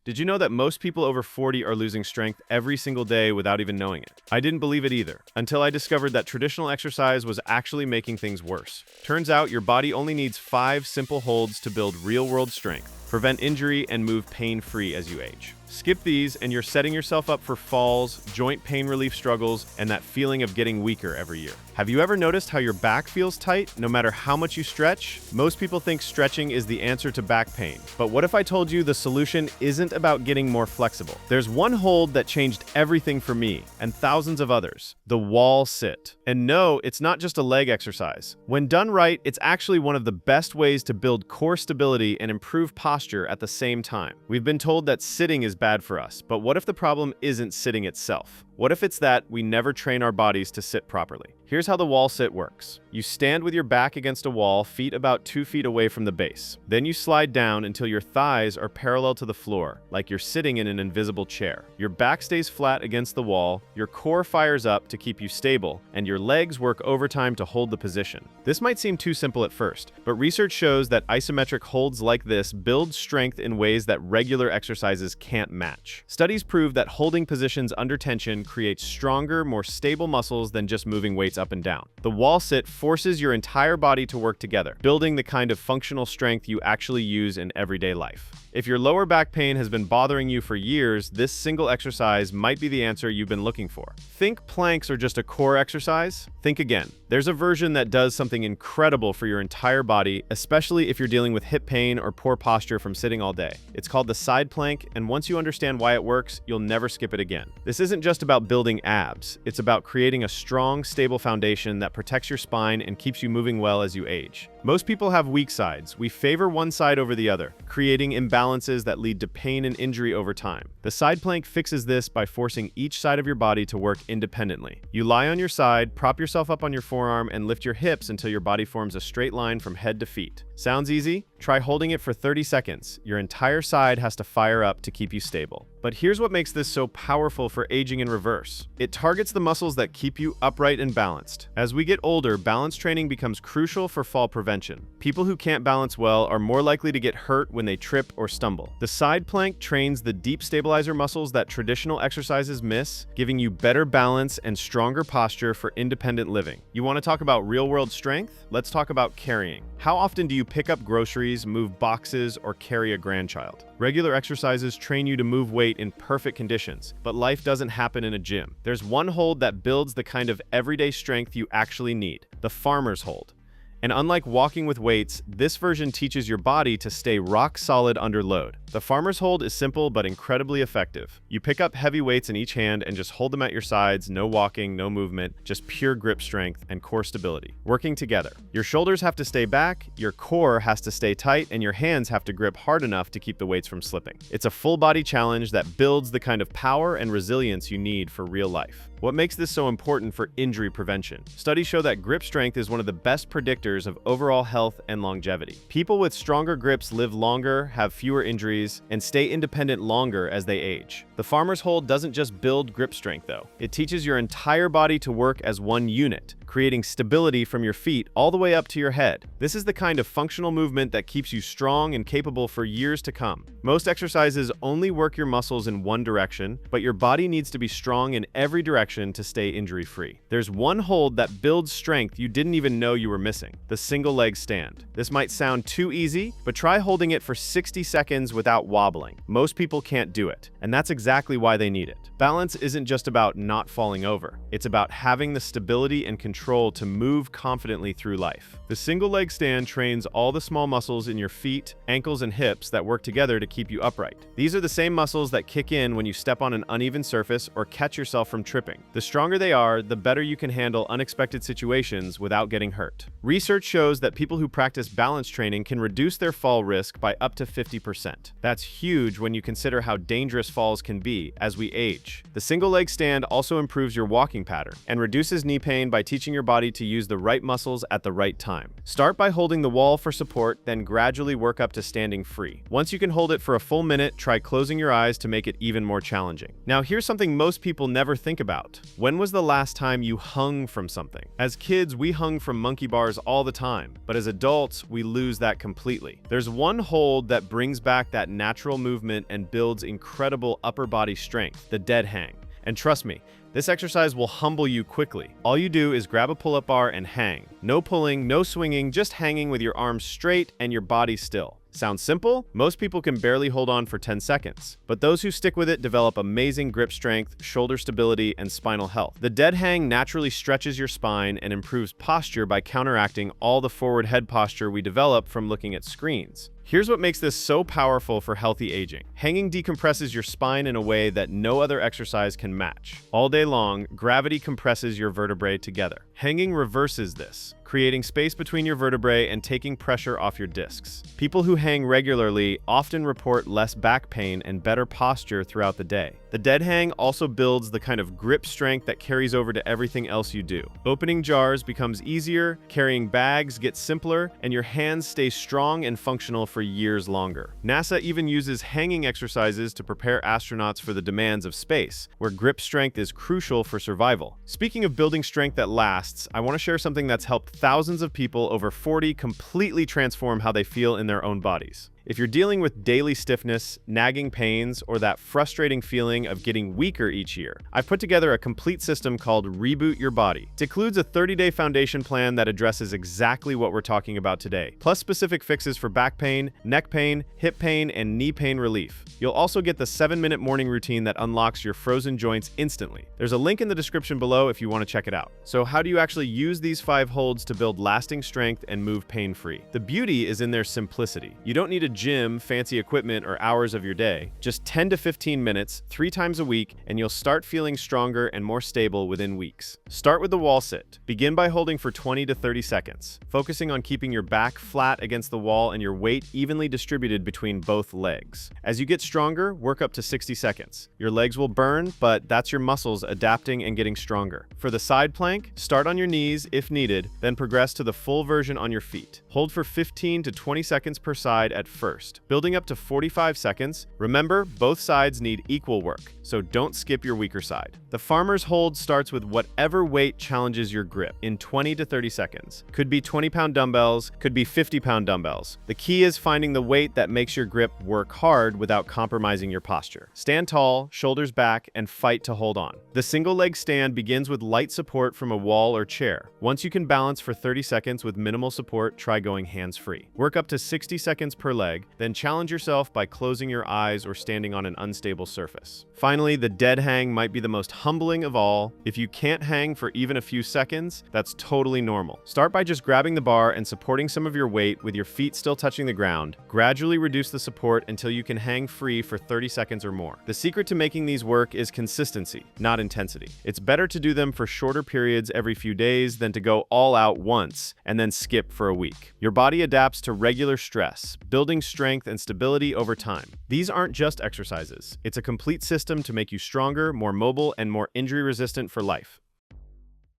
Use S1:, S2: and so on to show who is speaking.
S1: Did you know that most people over 40 are losing strength every single day without even knowing it? I didn't believe it either, until I discovered that traditional exercise was actually making things worse. Turns out your body only needs 5 simple holds to build real-world strength, prevent injury, and move pain-free as you age. Skip these and you're setting yourself up for falls, joint pain relief struggles, and that feeling of getting weaker every year. Have you ever noticed how your back feels tight no matter how much you stretch? Most people think stretching is the answer to back pain. But what if I told you the solution isn't about getting more flexible? There's one hold that changed everything for me and thousands of others: the wall sit. And no, it's not just a leg exercise. When done right, it's actually one of the best ways to build core stability and improve posture at the same time. We've been told that sitting is bad for us, but what if the problem isn't sitting itself? What if it's that we never train our bodies to sit properly? Here's how the wall sit works. You stand with your back against a wall, feet about 2 feet away from the base. Then you slide down until your thighs are parallel to the floor, like you're sitting in an invisible chair. Your back stays flat against the wall, your core fires up to keep you stable, and your legs work overtime to hold the position. This might seem too simple at first, but research shows that isometric holds like this build strength in ways that regular exercises can't match. Studies prove that holding positions under tension creates stronger, more stable muscles than just moving weights up and down. The wall sit forces your entire body to work together, building the kind of functional strength you actually use in everyday life. If your lower back pain has been bothering you for years, this single exercise might be the answer you've been looking for. Think planks are just a core exercise? Think again. There's a version that does something incredible for your entire body, especially if you're dealing with hip pain or poor posture from sitting all day. It's called the side plank, and once you understand why it works, you'll never skip it again. This isn't just about building abs. It's about creating a strong, stable foundation that protects your spine and keeps you moving well as you age. Most people have weak sides. We favor one side over the other, creating imbalances that lead to pain and injury over time. The side plank fixes this by forcing each side of your body to work independently. You lie on your side, prop yourself up on your forearm, and lift your hips until your body forms a straight line from head to feet. Sounds easy? Try holding it for 30 seconds. Your entire side has to fire up to keep you stable. But here's what makes this so powerful for aging in reverse. It targets the muscles that keep you upright and balanced. As we get older, balance training becomes crucial for fall prevention. People who can't balance well are more likely to get hurt when they trip or stumble. The side plank trains the deep stabilizer muscles that traditional exercises miss, giving you better balance and stronger posture for independent living. You want to talk about real-world strength? Let's talk about carrying. How often do you pick up groceries, move boxes, or carry a grandchild? Regular exercises train you to move weight in perfect conditions, but life doesn't happen in a gym. There's one hold that builds the kind of everyday strength you actually need: the farmer's hold. And unlike walking with weights, this version teaches your body to stay rock solid under load. The farmer's hold is simple but incredibly effective. You pick up heavy weights in each hand and just hold them at your sides. No walking, no movement, just pure grip strength and core stability, working together. Your shoulders have to stay back, your core has to stay tight, and your hands have to grip hard enough to keep the weights from slipping. It's a full body challenge that builds the kind of power and resilience you need for real life. What makes this so important for injury prevention? Studies show that grip strength is one of the best predictors of overall health and longevity. People with stronger grips live longer, have fewer injuries, and stay independent longer as they age. The farmer's hold doesn't just build grip strength, though. It teaches your entire body to work as one unit, creating stability from your feet all the way up to your head. This is the kind of functional movement that keeps you strong and capable for years to come. Most exercises only work your muscles in one direction, but your body needs to be strong in every direction to stay injury-free. There's one hold that builds strength you didn't even know you were missing: the single leg stand. This might sound too easy, but try holding it for 60 seconds without wobbling. Most people can't do it, and that's exactly why they need it. Balance isn't just about not falling over. It's about having the stability and control to move confidently through life. The single leg stand trains all the small muscles in your feet, ankles, and hips that work together to keep you upright. These are the same muscles that kick in when you step on an uneven surface or catch yourself from tripping. The stronger they are, the better you can handle unexpected situations without getting hurt. Research shows that people who practice balance training can reduce their fall risk by up to 50%. That's huge when you consider how dangerous falls can be as we age. The single leg stand also improves your walking pattern and reduces knee pain by teaching your body to use the right muscles at the right time. Start by holding the wall for support, then gradually work up to standing free. Once you can hold it for a full minute, try closing your eyes to make it even more challenging. Now, here's something most people never think about. When was the last time you hung from something? As kids, we hung from monkey bars all the time, but as adults, we lose that completely. There's one hold that brings back that that natural movement and builds incredible upper body strength, the dead hang. And trust me, this exercise will humble you quickly. All you do is grab a pull-up bar and hang. No pulling, no swinging, just hanging with your arms straight and your body still. Sounds simple? Most people can barely hold on for 10 seconds. But those who stick with it develop amazing grip strength, shoulder stability, and spinal health. The dead hang naturally stretches your spine and improves posture by counteracting all the forward head posture we develop from looking at screens. Here's what makes this so powerful for healthy aging. Hanging decompresses your spine in a way that no other exercise can match. All day long, gravity compresses your vertebrae together. Hanging reverses this, creating space between your vertebrae and taking pressure off your discs. People who hang regularly often report less back pain and better posture throughout the day. The dead hang also builds the kind of grip strength that carries over to everything else you do. Opening jars becomes easier, carrying bags gets simpler, and your hands stay strong and functional for years longer. NASA even uses hanging exercises to prepare astronauts for the demands of space, where grip strength is crucial for survival. Speaking of building strength that lasts, I want to share something that's helped thousands of people over 40 completely transform how they feel in their own bodies. If you're dealing with daily stiffness, nagging pains, or that frustrating feeling of getting weaker each year, I've put together a complete system called Reboot Your Body. It includes a 30-day foundation plan that addresses exactly what we're talking about today, plus specific fixes for back pain, neck pain, hip pain, and knee pain relief. You'll also get the 7-minute morning routine that unlocks your frozen joints instantly. There's a link in the description below if you want to check it out. So how do you actually use these 5 holds to build lasting strength and move pain-free? The beauty is in their simplicity. You don't need a gym, fancy equipment, or hours of your day. Just 10 to 15 minutes, 3 times a week, and you'll start feeling stronger and more stable within weeks. Start with the wall sit. Begin by holding for 20 to 30 seconds, focusing on keeping your back flat against the wall and your weight evenly distributed between both legs. As you get stronger, work up to 60 seconds. Your legs will burn, but that's your muscles adapting and getting stronger. For the side plank, start on your knees if needed, then progress to the full version on your feet. Hold for 15 to 20 seconds per side at first, building up to 45 seconds. Remember, both sides need equal work, so don't skip your weaker side. The farmer's hold starts with whatever weight challenges your grip in 20 to 30 seconds. Could be 20-pound dumbbells, could be 50-pound dumbbells. The key is finding the weight that makes your grip work hard without compromising your posture. Stand tall, shoulders back, and fight to hold on. The single leg stand begins with light support from a wall or chair. Once you can balance for 30 seconds with minimal support, try going hands-free. Work up to 60 seconds per leg, then challenge yourself by closing your eyes or standing on an unstable surface. Finally, the dead hang might be the most humbling of all. If you can't hang for even a few seconds, that's totally normal. Start by just grabbing the bar and supporting some of your weight with your feet still touching the ground. Gradually reduce the support until you can hang free for 30 seconds or more. The secret to making these work is consistency, not intensity. It's better to do them for shorter periods every few days than to go all out once and then skip for a week. Your body adapts to regular stress, building strength and stability over time. These aren't just exercises. It's a complete system to make you stronger, more mobile, and more injury resistant for life.